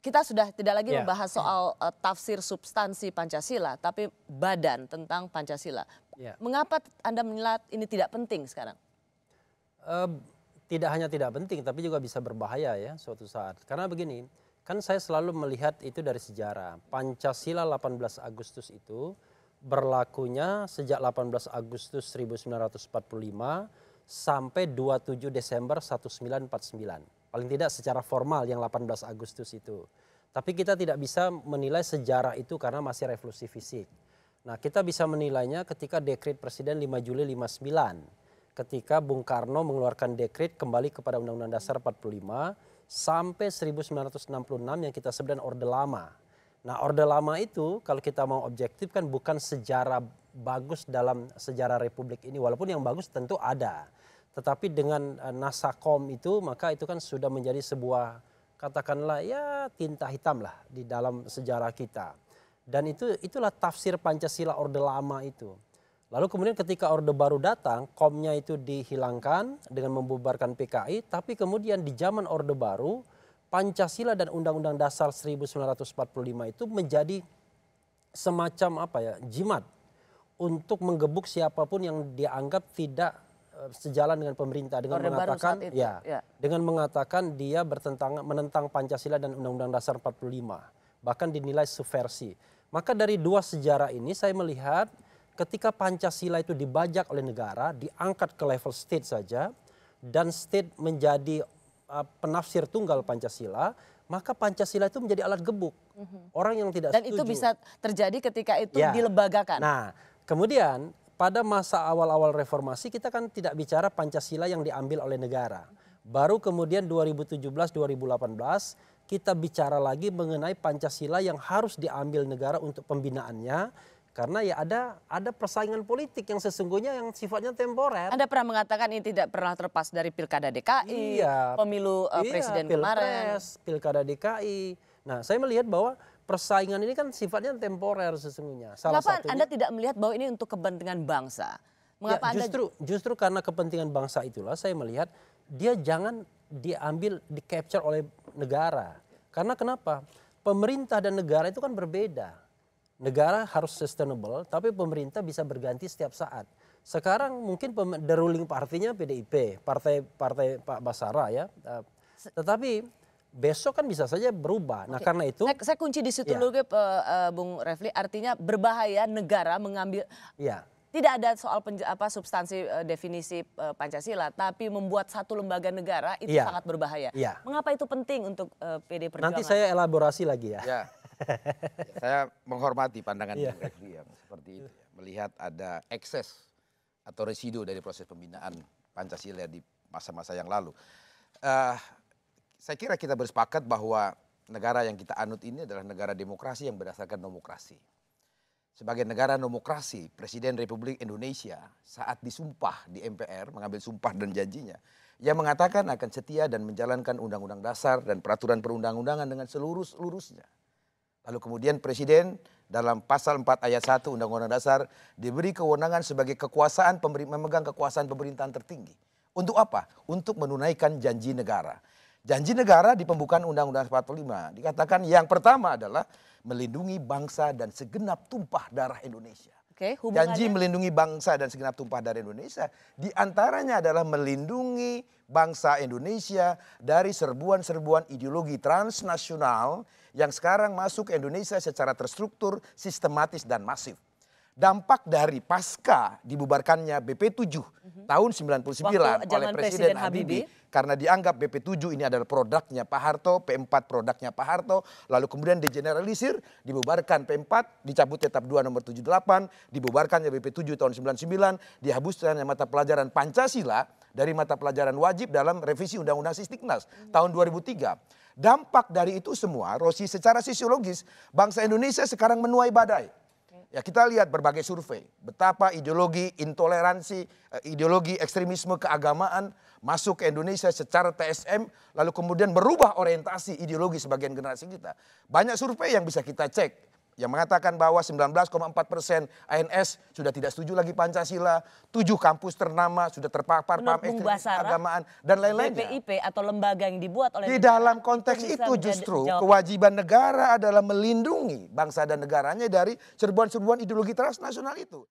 kita sudah tidak lagi Ya. membahas soal tafsir substansi Pancasila, tapi badan tentang Pancasila. Ya. Mengapa Anda menilai ini tidak penting sekarang? Tidak hanya tidak penting, tapi juga bisa berbahaya ya suatu saat. Karena begini, kan saya selalu melihat itu dari sejarah. Pancasila 18 Agustus itu berlakunya sejak 18 Agustus 1945 sampai 27 Desember 1949. Paling tidak secara formal yang 18 Agustus itu. Tapi kita tidak bisa menilai sejarah itu karena masih revolusi fisik. Nah, kita bisa menilainya ketika dekret Presiden 5 Juli 59. Ketika Bung Karno mengeluarkan dekret kembali kepada Undang-Undang Dasar 45 sampai 1966 yang kita sebut dengan Orde Lama. Nah, Orde Lama itu kalau kita mau objektif kan bukan sejarah bagus dalam sejarah Republik ini. Walaupun yang bagus tentu ada. Tetapi dengan Nasakom itu maka itu kan sudah menjadi sebuah katakanlah ya tinta hitam lah di dalam sejarah kita. Dan itulah tafsir Pancasila Orde Lama itu. Lalu kemudian ketika Orde Baru datang, komnya itu dihilangkan dengan membubarkan PKI, tapi kemudian di zaman Orde Baru, Pancasila dan Undang-Undang Dasar 1945 itu menjadi semacam jimat untuk menggebuk siapapun yang dianggap tidak sejalan dengan pemerintah dengan Orde Baru mengatakan saat itu, dengan mengatakan dia menentang Pancasila dan Undang-Undang Dasar 45, bahkan dinilai subversi. Maka dari dua sejarah ini saya melihat ketika Pancasila itu dibajak oleh negara, diangkat ke level state saja, dan state menjadi penafsir tunggal Pancasila, maka Pancasila itu menjadi alat gebuk. Orang yang tidak setuju. Dan itu bisa terjadi ketika itu dilembagakan. Nah, kemudian pada masa awal-awal reformasi kita kan tidak bicara Pancasila yang diambil oleh negara. Baru kemudian 2017-2018 kita bicara lagi mengenai Pancasila yang harus diambil negara untuk pembinaannya. Karena ya ada persaingan politik yang sesungguhnya yang sifatnya temporer. Anda pernah mengatakan ini tidak pernah terlepas dari Pilkada DKI, pemilu presiden kemarin. Pilkada DKI. Nah, saya melihat bahwa persaingan ini kan sifatnya temporer sesungguhnya. Kenapa Anda tidak melihat bahwa ini untuk kepentingan bangsa? Mengapa justru karena kepentingan bangsa itulah saya melihat dia jangan diambil, di-capture oleh negara. Karena kenapa? Pemerintah dan negara itu kan berbeda. Negara harus sustainable, tapi pemerintah bisa berganti setiap saat. Sekarang mungkin the ruling partinya PDIP, partai Pak Basara ya. Tetapi besok kan bisa saja berubah. Nah, karena itu saya kunci di situ dulu Bung Refli, artinya berbahaya negara mengambil tidak ada soal substansi definisi Pancasila, tapi membuat satu lembaga negara itu sangat berbahaya. Mengapa itu penting untuk PD Perjuangan? Nanti saya elaborasi lagi ya. Saya menghormati pandangan Bung Refli yang seperti itu. Melihat ada ekses atau residu dari proses pembinaan Pancasila di masa-masa yang lalu. Saya kira kita bersepakat bahwa negara yang kita anut ini adalah negara demokrasi yang berdasarkan demokrasi. Sebagai negara demokrasi, Presiden Republik Indonesia saat disumpah di MPR, mengambil sumpah dan janjinya, ia mengatakan akan setia dan menjalankan Undang-Undang Dasar dan peraturan perundang-undangan dengan seluruhnya. Lalu kemudian Presiden dalam pasal 4 ayat 1 Undang-Undang Dasar diberi kewenangan sebagai memegang kekuasaan pemerintahan tertinggi. Untuk apa? Untuk menunaikan janji negara. Janji negara di pembukaan Undang-Undang 45 dikatakan yang pertama adalah melindungi bangsa dan segenap tumpah darah Indonesia. Janji melindungi bangsa dan segenap tumpah darah Indonesia diantaranya adalah melindungi bangsa Indonesia dari serbuan-serbuan ideologi transnasional yang sekarang masuk ke Indonesia secara terstruktur, sistematis dan masif. Dampak dari pasca dibubarkannya BP7 tahun 99 oleh Presiden Habibie karena dianggap BP7 ini adalah produknya Pak Harto, P4 produknya Pak Harto, lalu kemudian digeneralisir, dibubarkan P4, dicabut Tetap 2 nomor 78, dibubarkannya BP7 tahun 99, dihapuskannya mata pelajaran Pancasila dari mata pelajaran wajib dalam revisi Undang-Undang Sisdiknas tahun 2003. Dampak dari itu semua, Rosi, secara sosiologis bangsa Indonesia sekarang menuai badai. Ya, kita lihat berbagai survei, betapa ideologi intoleransi, ideologi ekstremisme keagamaan masuk ke Indonesia secara TSM, lalu kemudian berubah orientasi ideologi sebagian generasi kita. Banyak survei yang bisa kita cek, yang mengatakan bahwa 19,4% ANS sudah tidak setuju lagi Pancasila, 7 kampus ternama sudah terpapar paham ekstremisme keagamaan dan lain-lainnya. BPIP atau lembaga yang dibuat oleh di dalam konteks itu justru kewajiban negara adalah melindungi bangsa dan negaranya dari serbuan-serbuan ideologi transnasional itu.